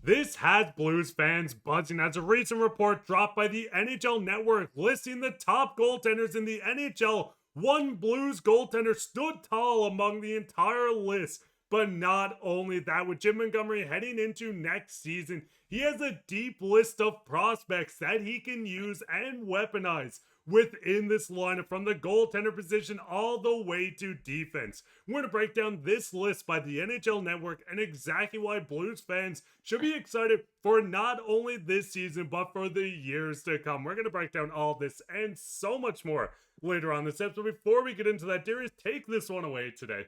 This has Blues fans buzzing as a recent report dropped by the NHL Network listing the top goaltenders in the NHL. One Blues goaltender stood tall among the entire list. But not only that, with Jim Montgomery heading into next season, he has a deep list of prospects that he can use and weaponize within this lineup from the goaltender position all the way to defense. We're going to break down this list by the NHL Network and exactly why Blues fans should be excited for not only this season, but for the years to come. We're going to break down all this and so much more later on this episode. Before we get into that, Darius, take this one away today.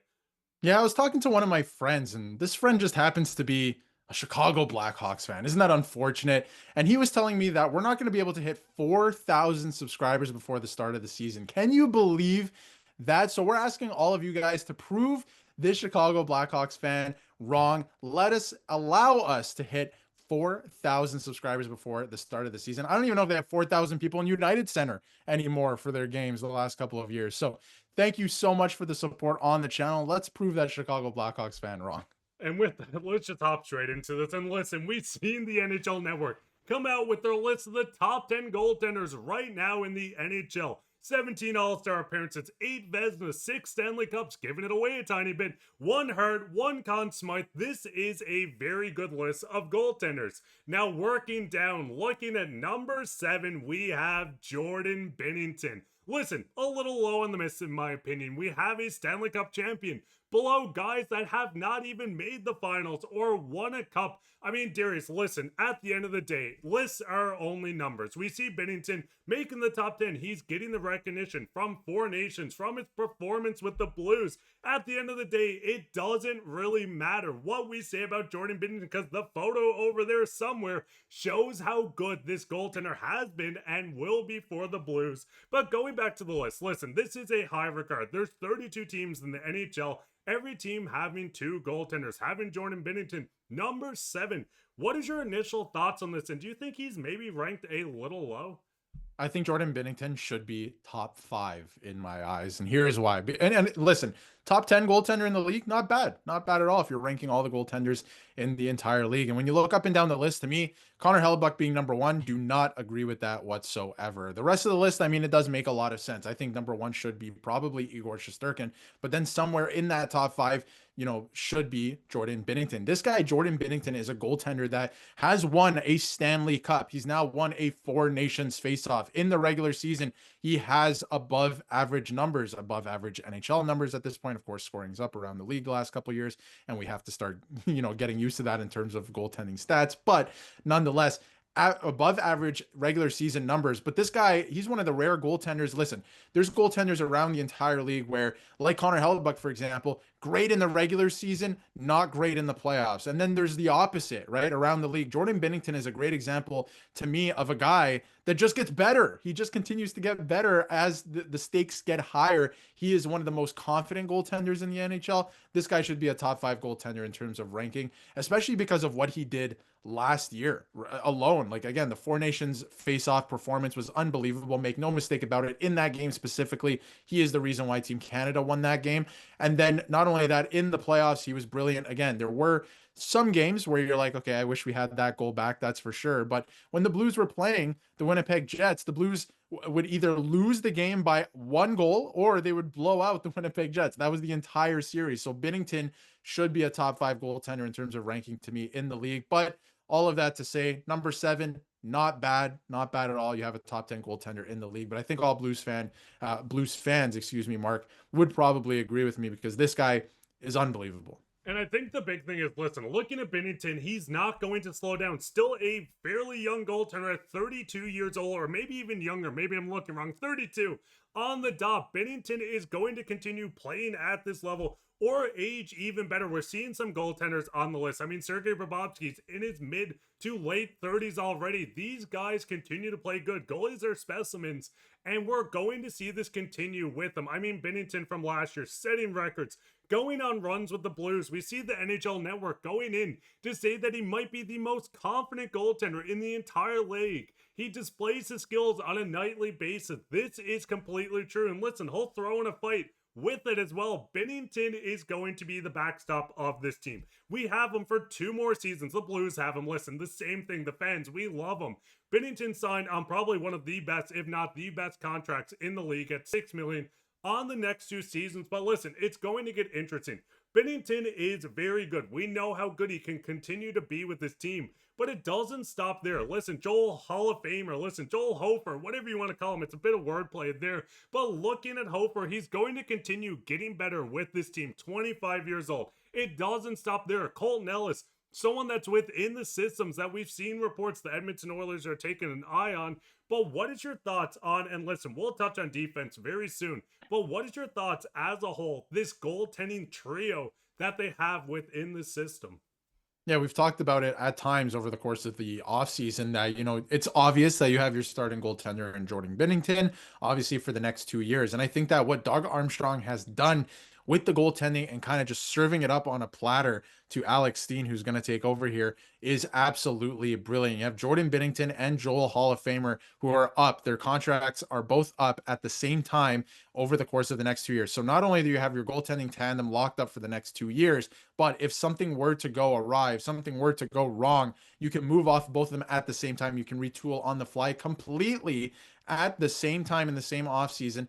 Yeah, I was talking to one of my friends, and this friend just happens to be a Chicago Blackhawks fan. Isn't that unfortunate? And he was telling me that we're not going to be able to hit 4,000 subscribers before the start of the season. Can you believe that? So we're asking all of you guys to prove this Chicago Blackhawks fan wrong. Allow us to hit 4,000 subscribers before the start of the season. I don't even know if they have 4,000 people in United Center anymore for their games the last couple of years. So thank you so much for the support on the channel. Let's prove that Chicago Blackhawks fan wrong. And with that, let's just hop straight into this. And listen, we've seen the NHL Network come out with their list of the top 10 goaltenders right now in the NHL. 17 All-Star appearances, 8 Vezina, 6 Stanley Cups, giving it away a tiny bit, 1 Hart, 1 Conn Smythe. This is a very good list of goaltenders. Now working down, looking at number 7, we have Jordan Binnington. Listen, a little low on the list in my opinion. We have a Stanley Cup champion below guys that have not even made the finals or won a cup. I mean, Darius, listen, at the end of the day, lists are only numbers. We see Binnington making the top 10. He's getting the recognition from 4 nations, from his performance with the Blues. At the end of the day, it doesn't really matter what we say about Jordan Binnington because the photo over there somewhere shows how good this goaltender has been and will be for the Blues. But going back to the list, listen, this is a high regard. There's 32 teams in the NHL. Every team having 2 goaltenders, having Jordan Binnington, number 7. What is your initial thoughts on this? And do you think he's maybe ranked a little low? I think Jordan Binnington should be top 5 in my eyes. And here's why. And listen, top 10 goaltender in the league, not bad. Not bad at all if you're ranking all the goaltenders in the entire league. And when you look up and down the list, to me, Connor Hellebuyck being number 1, do not agree with that whatsoever. The rest of the list, I mean, it does make a lot of sense. I think number 1 should be probably Igor Shesterkin. But then somewhere in that top 5, should be Jordan Binnington. This guy, Jordan Binnington, is a goaltender that has won a Stanley Cup. He's now won a 4 Nations face-off. In the regular season, he has above average numbers, above average NHL numbers at this point. Of course, scoring's up around the league the last couple of years, and we have to start, getting used to that in terms of goaltending stats. But nonetheless, above average regular season numbers. But this guy, he's one of the rare goaltenders. Listen, there's goaltenders around the entire league where, like Connor Hellebuyck, for example, great in the regular season, not great in the playoffs. And then there's the opposite, right? Around the league. Jordan Binnington is a great example to me of a guy that just gets better. He just continues to get better as the stakes get higher. He is one of the most confident goaltenders in the NHL. This guy should be a top 5 goaltender in terms of ranking, especially because of what he did last year alone. Like, again, the 4 Nations face-off performance was unbelievable. Make no mistake about it. In that game specifically, he is the reason why Team Canada won that game. And then not only that, in the playoffs, he was brilliant. Again, there were some games where you're like, okay, I wish we had that goal back, that's for sure. But when the Blues were playing the Winnipeg Jets, the Blues would either lose the game by 1 goal or they would blow out the Winnipeg Jets. That was the entire series. So Binnington should be a top 5 goaltender in terms of ranking to me in the league. But all of that to say, number 7, not bad at all. You have a top 10 goaltender in the league, but I think all Blues fans, Mark, would probably agree with me because this guy is unbelievable. And I think the big thing is, listen, looking at Binnington, he's not going to slow down. Still a fairly young goaltender at 32 years old, or maybe even younger. Maybe I'm looking wrong. 32 on the dot. Binnington is going to continue playing at this level or age even better. We're seeing some goaltenders on the list. I mean, Sergei Bobrovsky's in his mid to late 30s already. These guys continue to play good. Goalies are specimens, and we're going to see this continue with them. I mean, Binnington from last year setting records, going on runs with the Blues. We see the NHL Network going in to say that he might be the most confident goaltender in the entire league. He displays his skills on a nightly basis. This is completely true. And listen, he'll throw in a fight with it as well, Binnington is going to be the backstop of this team. We have him for 2 more seasons. The Blues have him. Listen, the same thing. The fans, we love him. Binnington signed on probably one of the best, if not the best contracts in the league at $6 million on the next 2 seasons. But listen, it's going to get interesting. Binnington is very good. We know how good he can continue to be with this team, but it doesn't stop there. Listen, Joel Hall of Famer, listen, Joel Hofer, whatever you want to call him, it's a bit of wordplay there, but looking at Hofer, he's going to continue getting better with this team, 25 years old. It doesn't stop there. Colton Ellis, someone that's within the systems that we've seen reports the Edmonton Oilers are taking an eye on. But what is your thoughts on, and listen, we'll touch on defense very soon, but what is your thoughts as a whole, this goaltending trio that they have within the system? Yeah, we've talked about it at times over the course of the offseason that, it's obvious that you have your starting goaltender in Jordan Binnington, obviously for the next 2 years. And I think that what Doug Armstrong has done with the goaltending and kind of just serving it up on a platter to Alex Steen, who's going to take over here, is absolutely brilliant. You have Jordan Binnington and Joel Hall of Famer who are up. Their contracts are both up at the same time over the course of the next 2 years. So not only do you have your goaltending tandem locked up for the next 2 years, but if something were to go awry, if something were to go wrong, you can move off both of them at the same time. You can retool on the fly completely at the same time in the same offseason.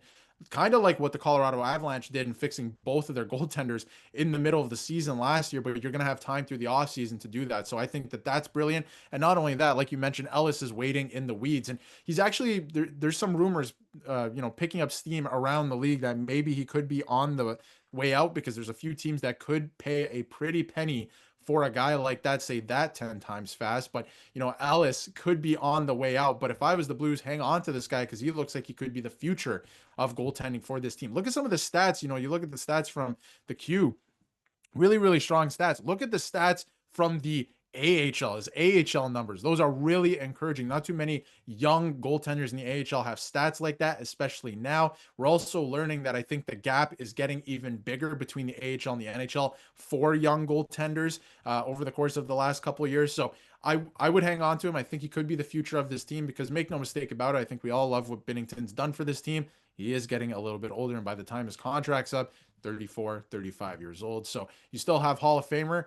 Kind of like what the Colorado Avalanche did in fixing both of their goaltenders in the middle of the season last year, but you're going to have time through the offseason to do that. So I think that that's brilliant. And not only that, like you mentioned, Ellis is waiting in the weeds, and he's actually there's some rumors, picking up steam around the league that maybe he could be on the way out, because there's a few teams that could pay a pretty penny for a guy like that, say that 10 times fast. But, Ellis could be on the way out. But if I was the Blues, hang on to this guy because he looks like he could be the future of goaltending for this team. Look at some of the stats. You look at the stats from the Q, really, really strong stats. Look at the stats from the AHL, his AHL numbers. Those are really encouraging. Not too many young goaltenders in the AHL have stats like that, especially now. We're also learning that I think the gap is getting even bigger between the AHL and the NHL for young goaltenders over the course of the last couple of years. So I would hang on to him. I think he could be the future of this team because, make no mistake about it, I think we all love what Binnington's done for this team. He is getting a little bit older, and by the time his contract's up, 34, 35 years old. So you still have Hall of Famer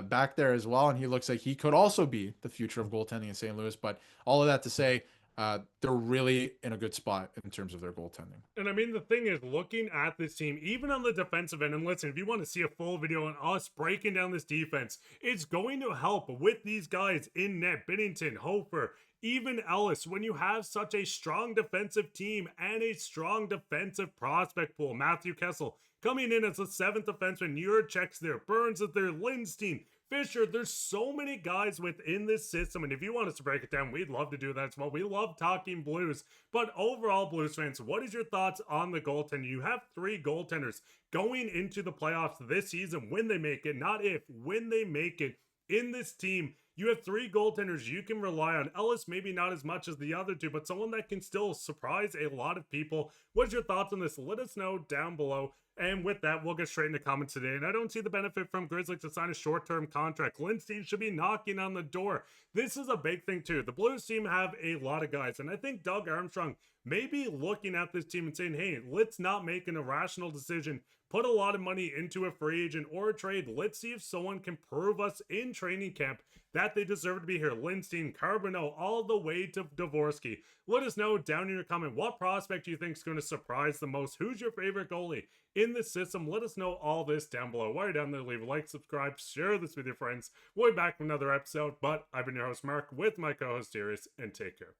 back there as well, and he looks like he could also be the future of goaltending in St. Louis. But all of that to say, they're really in a good spot in terms of their goaltending. And I mean, the thing is, looking at this team, even on the defensive end, and listen, if you want to see a full video on us breaking down this defense, it's going to help with these guys in net, Binnington, Hofer, even Ellis. When you have such a strong defensive team and a strong defensive prospect pool, Matthew Kessel coming in as a 7th defenseman, Juracek's there, Burns is there, Lindstein, Fisher, there's so many guys within this system, and if you want us to break it down, we'd love to do that as well. We love talking Blues, but overall, Blues fans, what is your thoughts on the goaltending? You have 3 goaltenders going into the playoffs this season when they make it, not if, when they make it in this team. You have 3 goaltenders you can rely on. Ellis, maybe not as much as the other 2, but someone that can still surprise a lot of people. What's your thoughts on this? Let us know down below. And with that, we'll get straight into comments today. And I don't see the benefit from Grizzlies to sign a short-term contract. Lindstein should be knocking on the door. This is a big thing, too. The Blues team have a lot of guys. And I think Doug Armstrong may be looking at this team and saying, hey, let's not make an irrational decision. Put a lot of money into a free agent or a trade. Let's see if someone can prove us in training camp that they deserve to be here. Lindstein, Carbonneau, all the way to Dvorsky. Let us know down in your comment what prospect you think is going to surprise the most. Who's your favorite goalie in this system? Let us know all this down below. While you're down there, leave a like, subscribe, share this with your friends. We'll be back with another episode, but I've been your host, Mark, with my co-host, Darius, and take care.